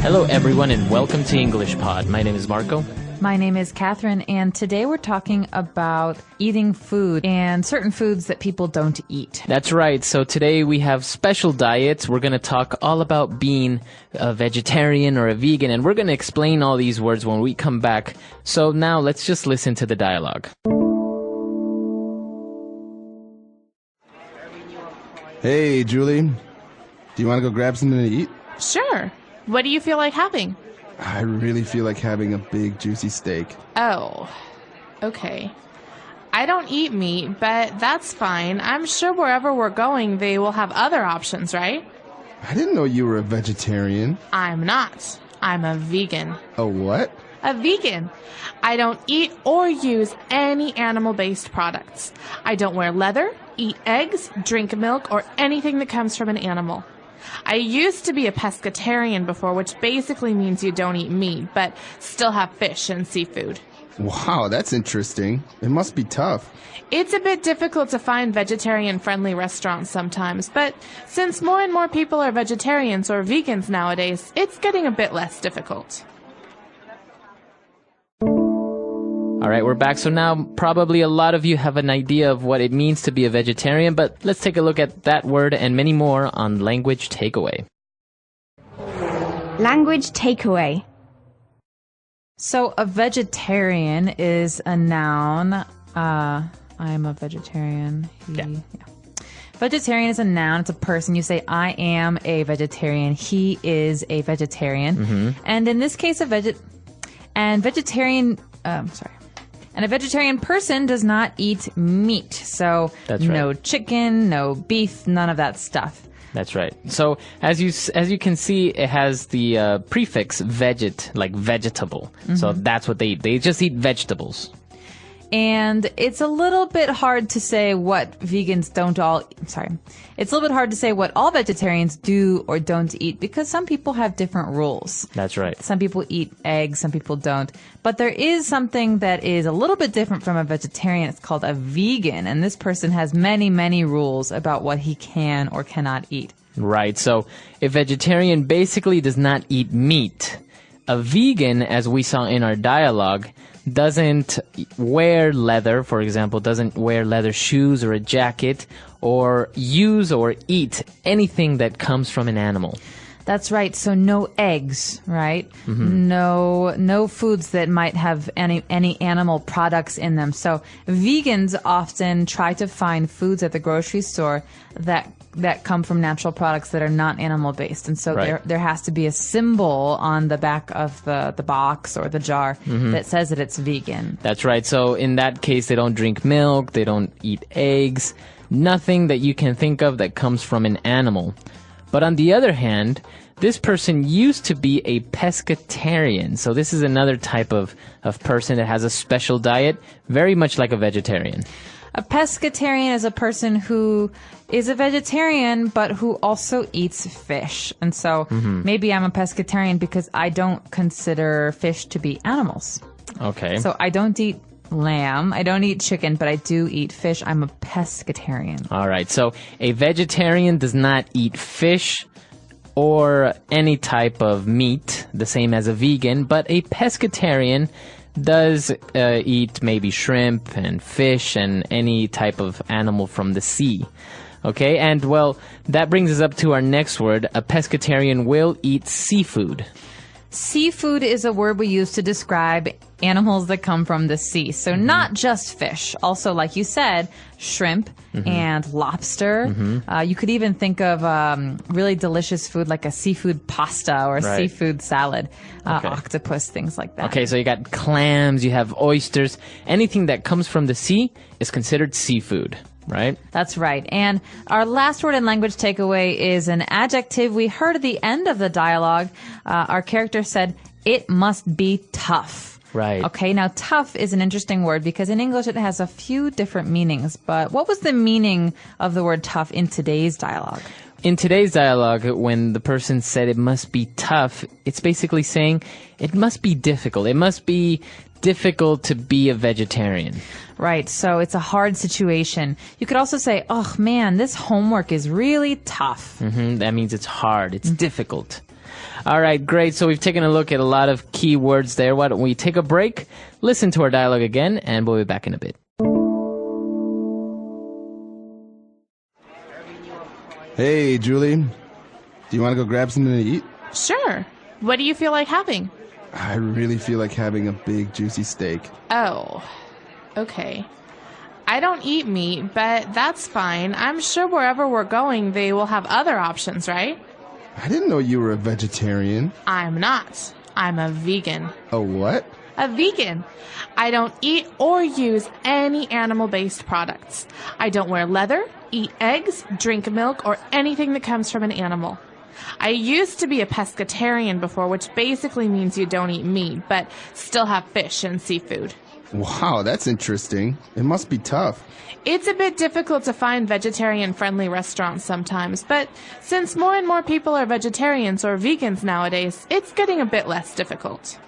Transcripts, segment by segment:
Hello everyone and welcome to English Pod. My name is Marco. My name is Catherine, and today we're talking about eating food and certain foods that people don't eat. That's right. So today we have special diets. We're going to talk all about being a vegetarian or a vegan, and we're going to explain all these words when we come back. So now let's just listen to the dialogue. Hey, Julie. Do you want to go grab something to eat? Sure. What do you feel like having? I really feel like having a big, juicy steak. Oh, okay. I don't eat meat, but that's fine. I'm sure wherever we're going, they will have other options, right? I didn't know you were a vegetarian. I'm not. I'm a vegan. A what? A vegan. I don't eat or use any animal-based products. I don't wear leather, eat eggs, drink milk, or anything that comes from an animal. I used to be a pescatarian before, which basically means you don't eat meat, but still have fish and seafood. Wow, that's interesting. It must be tough. It's a bit difficult to find vegetarian-friendly restaurants sometimes, but since more and more people are vegetarians or vegans nowadays, it's getting a bit less difficult. All right, we're back. So now probably a lot of you have an idea of what it means to be a vegetarian, but let's take a look at that word and many more on Language Takeaway. Language takeaway. So a vegetarian is a noun. I'm a vegetarian. Yeah. Vegetarian is a noun. It's a person. You say, I am a vegetarian. He is a vegetarian. Mm-hmm. And in this case, a vegetarian person does not eat meat. So That's right. No chicken, no beef, none of that stuff. That's right. So as you can see, it has the prefix veget, like vegetable. Mm-hmm. So that's what they eat. They just eat vegetables. And it's a little bit hard to say what vegans don't all... It's a little bit hard to say what all vegetarians do or don't eat because some people have different rules. That's right. Some people eat eggs, some people don't. But there is something that is a little bit different from a vegetarian. It's called a vegan. And this person has many, many rules about what he can or cannot eat. Right. So a vegetarian basically does not eat meat. A vegan, as we saw in our dialogue, doesn't wear leather, for example, doesn't wear leather shoes or a jacket, or use or eat anything that comes from an animal. That's right. So no eggs, right? Mm-hmm. No foods that might have any animal products in them. So vegans often try to find foods at the grocery store that come from natural products that are not animal based. And so right. there has to be a symbol on the back of the box or the jar mm-hmm. that says that it's vegan. That's right. So in that case, they don't drink milk, they don't eat eggs, nothing that you can think of that comes from an animal. But on the other hand, this person used to be a pescatarian. So this is another type of person that has a special diet, very much like a vegetarian. A pescatarian is a person who is a vegetarian, but who also eats fish. And so maybe I'm a pescatarian because I don't consider fish to be animals. Okay. So I don't eat lamb, I don't eat chicken, but I do eat fish. I'm a pescatarian. All right. So a vegetarian does not eat fish or any type of meat, the same as a vegan, but a pescatarian does eat maybe shrimp and fish and any type of animal from the sea. Okay, and well, that brings us up to our next word. A pescatarian will eat seafood. Seafood is a word we use to describe animals that come from the sea. So not just fish. Also, like you said, shrimp and lobster. You could even think of really delicious food like a seafood pasta or Right. seafood salad, Okay. octopus, things like that. Okay, so you got clams, you have oysters. Anything that comes from the sea is considered seafood, right? That's right. And our last word in language takeaway is an adjective we heard at the end of the dialogue. Our character said, it must be tough. Right. Okay, now tough is an interesting word because in English it has a few different meanings. But what was the meaning of the word tough in today's dialogue? In today's dialogue, when the person said it must be tough, it's basically saying it must be difficult. It must be difficult to be a vegetarian. Right, so it's a hard situation. You could also say, oh man, this homework is really tough. That means it's hard, it's difficult. All right, great. So we've taken a look at a lot of key words there. Why don't we take a break, listen to our dialogue again, and we'll be back in a bit. Hey, Julie. Do you want to go grab something to eat? Sure. What do you feel like having? I really feel like having a big, juicy steak. Oh, okay. I don't eat meat, but that's fine. I'm sure wherever we're going, they will have other options, right? I didn't know you were a vegetarian. I'm not. I'm a vegan. A what? A vegan. I don't eat or use any animal-based products. I don't wear leather, eat eggs, drink milk, or anything that comes from an animal. I used to be a pescatarian before, which basically means you don't eat meat, but still have fish and seafood. Wow, that's interesting. It must be tough. It's a bit difficult to find vegetarian-friendly restaurants sometimes, but since more and more people are vegetarians or vegans nowadays, it's getting a bit less difficult.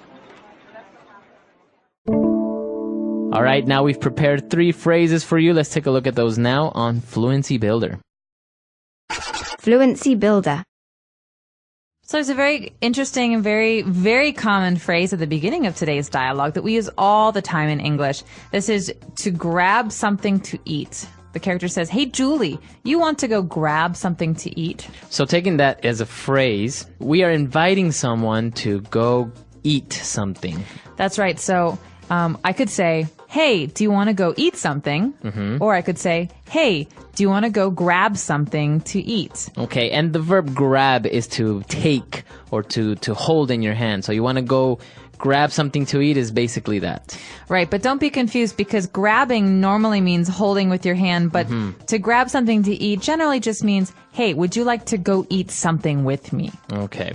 All right, now we've prepared 3 phrases for you. Let's take a look at those now on Fluency Builder. Fluency Builder. So there's a very interesting and very, very common phrase at the beginning of today's dialogue that we use all the time in English. This is to grab something to eat. The character says, "Hey, Julie, you want to go grab something to eat?" So taking that as a phrase, we are inviting someone to go eat something. That's right. So I could say, "Hey, do you want to go eat something?" Or I could say, "Hey, do you want to go grab something to eat?" Okay, and the verb grab is to take or to hold in your hand. So you want to go grab something to eat is basically that. Right, but don't be confused because grabbing normally means holding with your hand, but to grab something to eat generally just means, "Hey, would you like to go eat something with me?" Okay.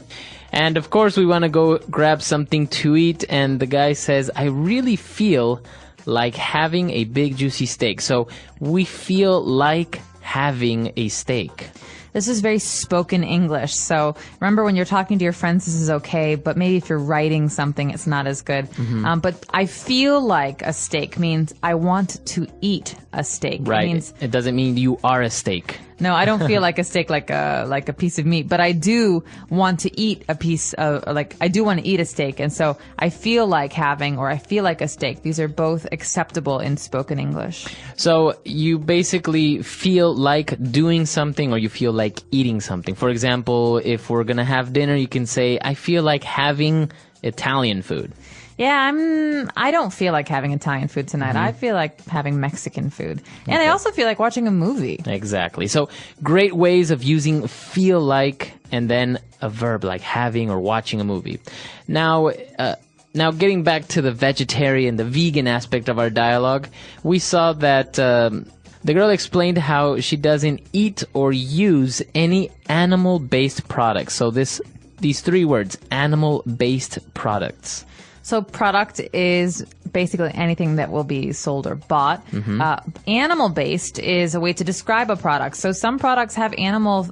And of course we want to go grab something to eat, and the guy says, "I really feel like having a big juicy steak." So we feel like having a steak. This is very spoken English. So remember when you're talking to your friends, this is okay, but maybe if you're writing something, it's not as good. But I feel like a steak means I want to eat a steak. Right. It means, it doesn't mean you are a steak. no, I don't feel like a steak, like a piece of meat, but I do want to eat a piece of, I do want to eat a steak. And so I feel like having, or I feel like a steak. These are both acceptable in spoken English. So you basically feel like doing something or you feel like eating something. For example, if we're going to have dinner, you can say, "I feel like having Italian food." Yeah, I don't feel like having Italian food tonight. I feel like having Mexican food. And I also feel like watching a movie. Exactly. So great ways of using feel like and then a verb like having or watching a movie. Now getting back to the vegetarian, the vegan aspect of our dialogue, we saw that the girl explained how she doesn't eat or use any animal-based products. So these 3 words, animal-based products. So product is basically anything that will be sold or bought. Animal-based is a way to describe a product. So some products have animal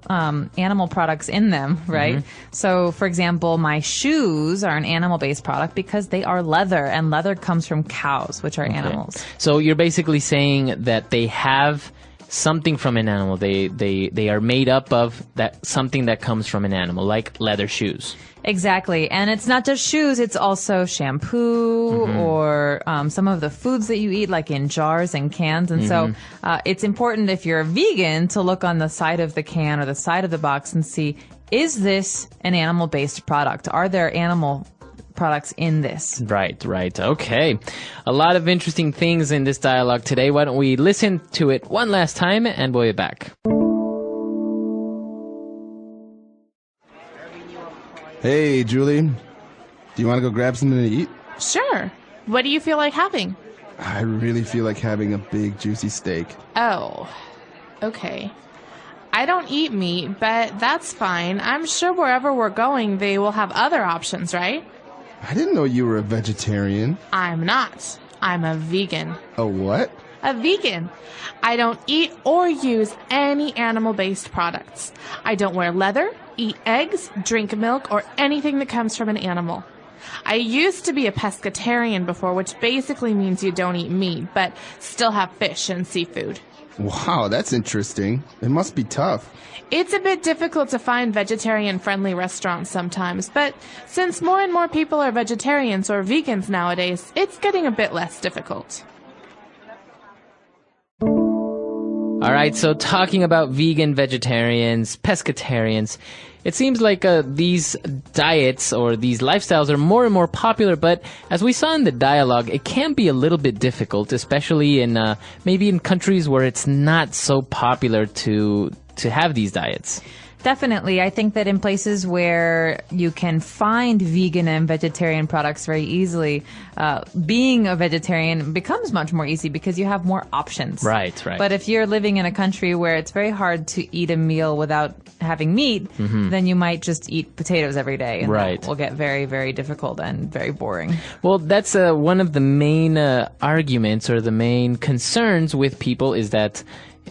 products in them, right? So, for example, my shoes are an animal-based product because they are leather, and leather comes from cows, which are animals. So you're basically saying that they have something from an animal. They are made up of that something that comes from an animal, like leather shoes. Exactly. And it's not just shoes, it's also shampoo or some of the foods that you eat, like in jars and cans. And so it's important if you're a vegan to look on the side of the can or the side of the box and see, is this an animal-based product? Are there animal products in this? Right. Okay. A lot of interesting things in this dialogue today. Why don't we listen to it one last time and we'll be back. Hey, Julie. Do you want to go grab something to eat? Sure. What do you feel like having? I really feel like having a big, juicy steak. Oh, okay. I don't eat meat, but that's fine. I'm sure wherever we're going, they will have other options, right? I didn't know you were a vegetarian. I'm not. I'm a vegan. A what? A vegan. I don't eat or use any animal-based products. I don't wear leather, eat eggs, drink milk, or anything that comes from an animal. I used to be a pescatarian before, which basically means you don't eat meat, but still have fish and seafood. Wow, that's interesting. It must be tough. It's a bit difficult to find vegetarian-friendly restaurants sometimes, but since more and more people are vegetarians or vegans nowadays, it's getting a bit less difficult. All right, so talking about vegan, vegetarians, pescatarians, it seems like these diets or these lifestyles are more and more popular, but as we saw in the dialogue, it can be a little bit difficult, especially in maybe in countries where it's not so popular to have these diets. Definitely. I think that in places where you can find vegan and vegetarian products very easily, being a vegetarian becomes much more easy because you have more options. Right. But if you're living in a country where it's very hard to eat a meal without having meat, then you might just eat potatoes every day. And that will get very, very difficult and very boring. Well, that's one of the main arguments or the main concerns with people is that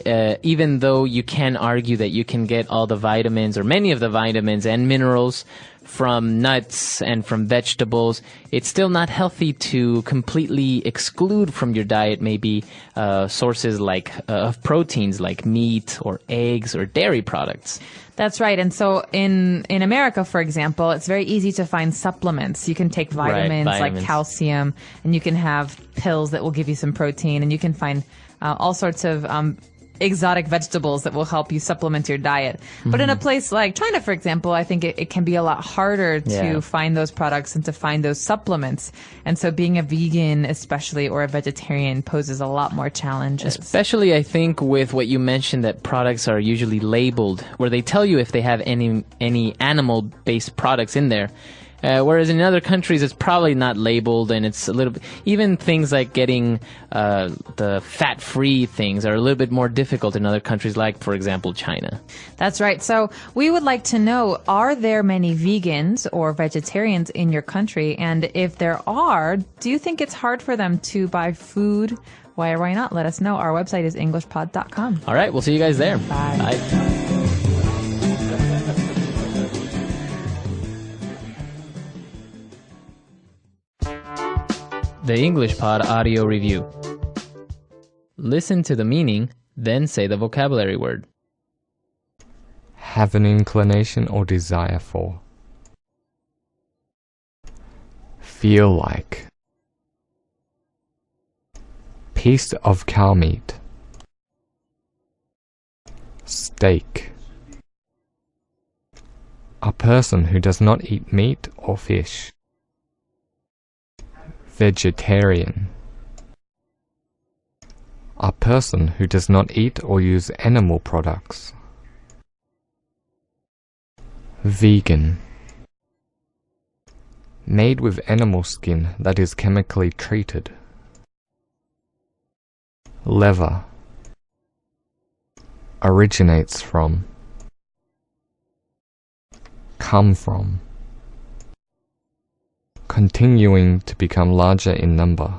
even though you can argue that you can get all the vitamins or many of the vitamins and minerals from nuts and from vegetables, it's still not healthy to completely exclude from your diet maybe sources like of proteins like meat or eggs or dairy products. That's right. And so in America, for example, it's very easy to find supplements. You can take vitamins like calcium, and you can have pills that will give you some protein, and you can find all sorts of exotic vegetables that will help you supplement your diet. But in a place like China, for example, I think it can be a lot harder to find those products and to find those supplements. And so being a vegan, especially, or a vegetarian poses a lot more challenges. Especially, I think, with what you mentioned, that products are usually labeled, where they tell you if they have any animal-based products in there. Whereas in other countries, it's probably not labeled, and it's a little bit, even things like getting the fat-free things are a little bit more difficult in other countries, like, for example, China. That's right. So we would like to know, are there many vegans or vegetarians in your country? And if there are, do you think it's hard for them to buy food? Why or why not? Let us know. Our website is englishpod.com. All right. We'll see you guys there. Bye. Bye. The English Pod Audio Review. Listen to the meaning, then say the vocabulary word. Have an inclination or desire for. Feel like. Piece of cow meat. Steak. A person who does not eat meat or fish. Vegetarian. A person who does not eat or use animal products. Vegan. Made with animal skin that is chemically treated. Leather. Originates from. Come from. Continuing to become larger in number.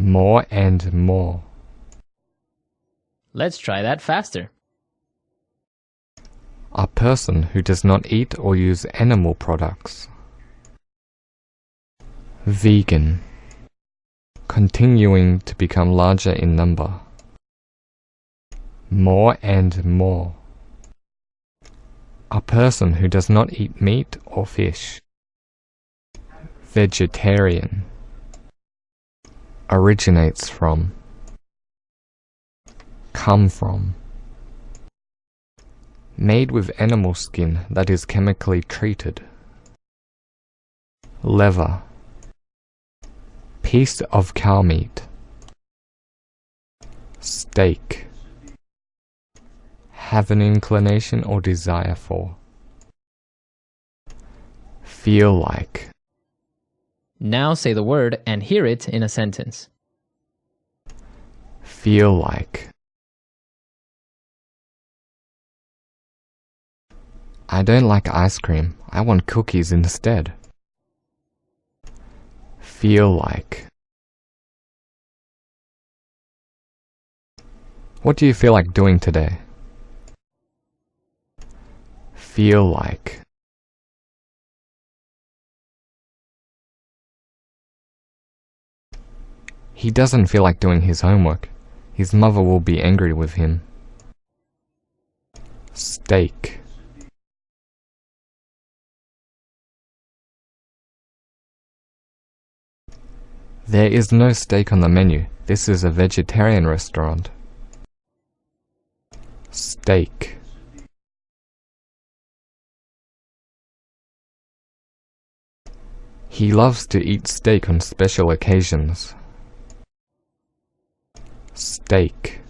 More and more. Let's try that faster. A person who does not eat or use animal products. Vegan. Continuing to become larger in number. More and more. A person who does not eat meat or fish. Vegetarian. Originates from. Come from. Made with animal skin that is chemically treated. Leather. Piece of cow meat. Steak. Have an inclination or desire for. Feel like. Now say the word and hear it in a sentence. Feel like. I don't like ice cream. I want cookies instead. Feel like. What do you feel like doing today? Feel like. He doesn't feel like doing his homework. His mother will be angry with him. Steak. There is no steak on the menu. This is a vegetarian restaurant. Steak. He loves to eat steak on special occasions. Steak.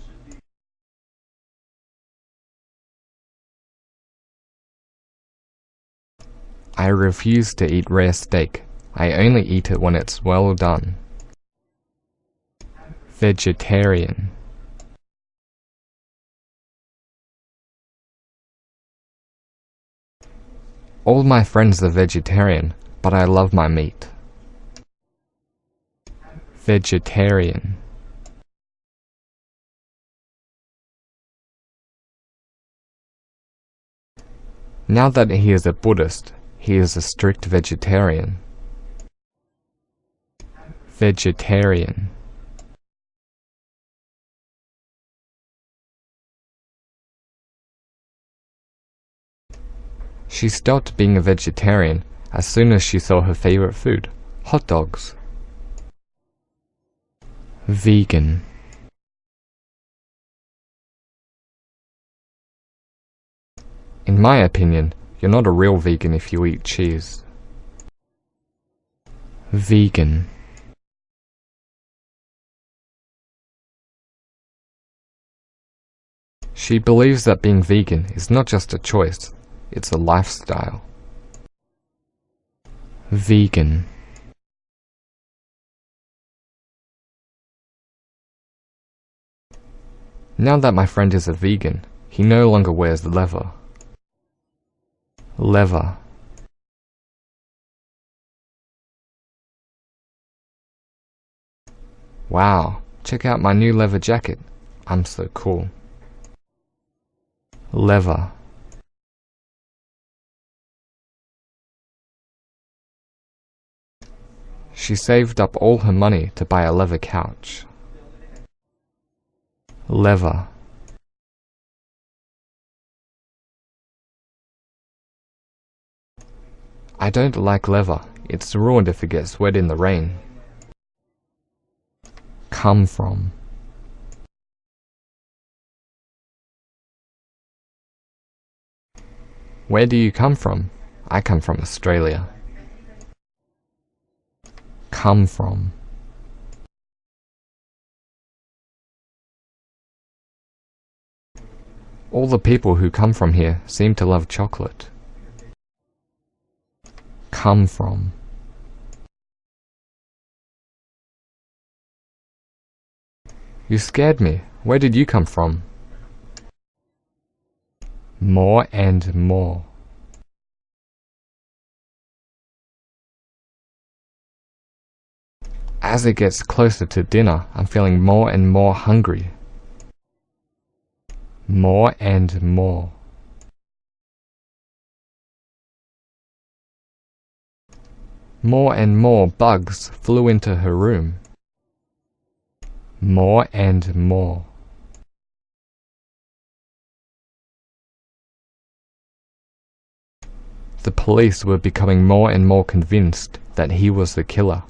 I refuse to eat rare steak. I only eat it when it's well done. Vegetarian. All my friends are vegetarian, but I love my meat. Vegetarian. Now that he is a Buddhist, he is a strict vegetarian. Vegetarian. She stopped being a vegetarian as soon as she saw her favorite food, hot dogs. Vegan. In my opinion, you're not a real vegan if you eat cheese. Vegan. She believes that being vegan is not just a choice, it's a lifestyle. Vegan. Now that my friend is a vegan, he no longer wears leather. Leather. Wow, check out my new leather jacket. I'm so cool. Leather. She saved up all her money to buy a leather couch. Leather. I don't like leather. It's ruined if it gets wet in the rain. Come from. Where do you come from? I come from Australia. Come from. All the people who come from here seem to love chocolate. Come from. You scared me. Where did you come from? More and more. As it gets closer to dinner, I'm feeling more and more hungry. More and more. More and more bugs flew into her room. More and more. The police were becoming more and more convinced that he was the killer.